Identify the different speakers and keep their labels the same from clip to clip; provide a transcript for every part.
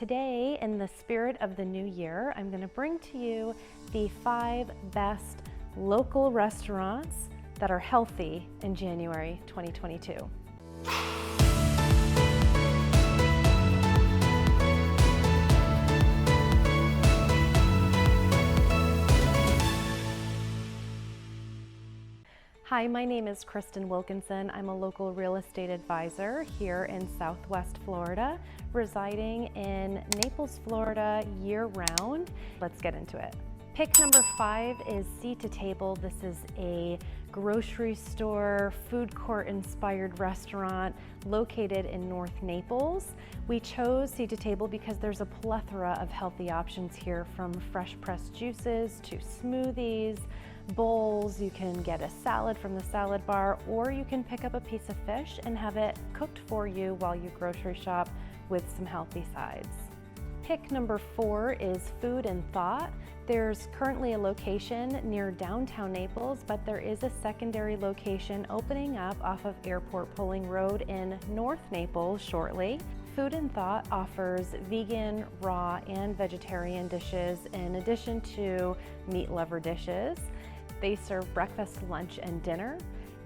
Speaker 1: today, in the spirit of the new year, I'm going to bring to you the 5 best local restaurants that are healthy in January 2022. Hi, my name is Kristen Wilkinson. I'm a local real estate advisor here in Southwest Florida, residing in Naples, Florida year-round. Let's get into it. Pick number 5 is Seat to Table. This is a grocery store, food court inspired restaurant located in North Naples. We chose Seat to Table because there's a plethora of healthy options here, from fresh pressed juices to smoothies, bowls. You can get a salad from the salad bar, or you can pick up a piece of fish and have it cooked for you while you grocery shop with some healthy sides. Pick number 4 is Food and Thought. There's currently a location near downtown Naples, but there is a secondary location opening up off of Airport Pulling Road in North Naples shortly. Food and Thought offers vegan, raw, and vegetarian dishes in addition to meat lover dishes. They serve breakfast, lunch, and dinner,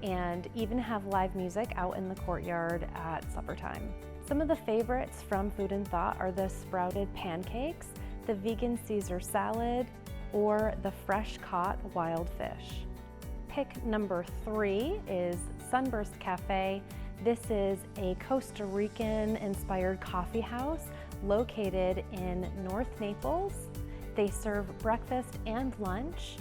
Speaker 1: and even have live music out in the courtyard at supper time. Some of the favorites from Food and Thought are the sprouted pancakes, the vegan Caesar salad, or the fresh caught wild fish. Pick number 3 is Sunburst Cafe. This is a Costa Rican inspired coffee house located in North Naples. They serve breakfast and lunch,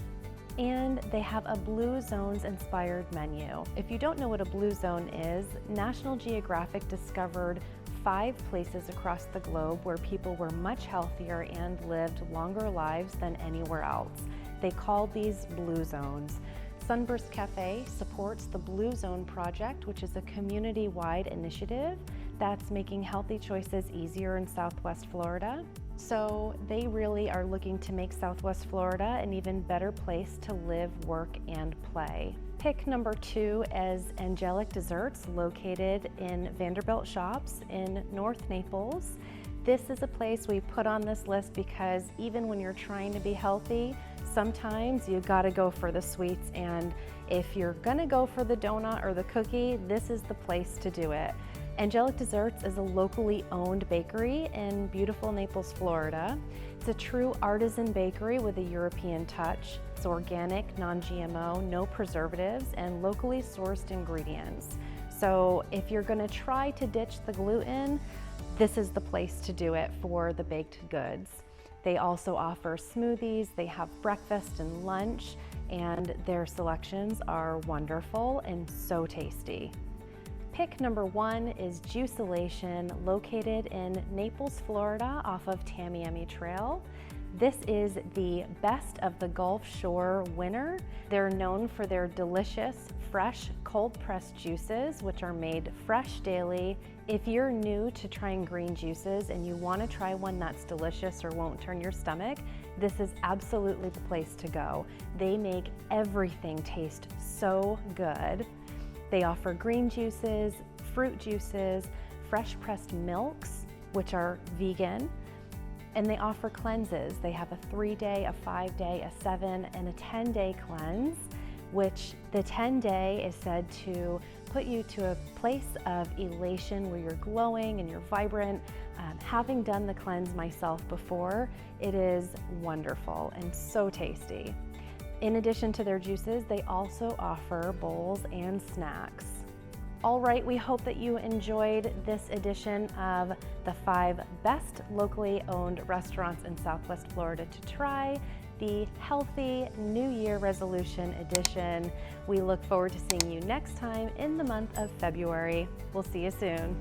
Speaker 1: and they have a Blue Zones inspired menu. If you don't know what a Blue Zone is, National Geographic discovered 5 places across the globe where people were much healthier and lived longer lives than anywhere else. They called these Blue Zones. Sunburst Cafe supports the Blue Zone Project, which is a community-wide initiative that's making healthy choices easier in Southwest Florida. So they really are looking to make Southwest Florida an even better place to live, work, and play. Pick number 2 is Angelic Desserts, located in Vanderbilt Shops in North Naples. This is a place we put on this list because even when you're trying to be healthy, sometimes you gotta go for the sweets, and if you're gonna go for the donut or the cookie, this is the place to do it. Angelic Desserts is a locally owned bakery in beautiful Naples, Florida. It's a true artisan bakery with a European touch. It's organic, non-GMO, no preservatives, and locally sourced ingredients. So if you're gonna try to ditch the gluten, this is the place to do it for the baked goods. They also offer smoothies, they have breakfast and lunch, and their selections are wonderful and so tasty. Pick number 1 is Juicelation, located in Naples, Florida, off of Tamiami Trail. This is the Best of the Gulf Shore winner. They're known for their delicious, fresh, cold-pressed juices, which are made fresh daily. If you're new to trying green juices and you want to try one that's delicious or won't turn your stomach, this is absolutely the place to go. They make everything taste so good. They offer green juices, fruit juices, fresh pressed milks, which are vegan, and they offer cleanses. They have a 3-day, a 5-day, a 7, and a 10-day cleanse, which the 10-day is said to put you to a place of elation where you're glowing and you're vibrant. Having done the cleanse myself before, it is wonderful and so tasty. In addition to their juices, they also offer bowls and snacks. All right, we hope that you enjoyed this edition of the 5 best locally owned restaurants in Southwest Florida to try, the Healthy New Year Resolution edition. We look forward to seeing you next time in the month of February. We'll see you soon.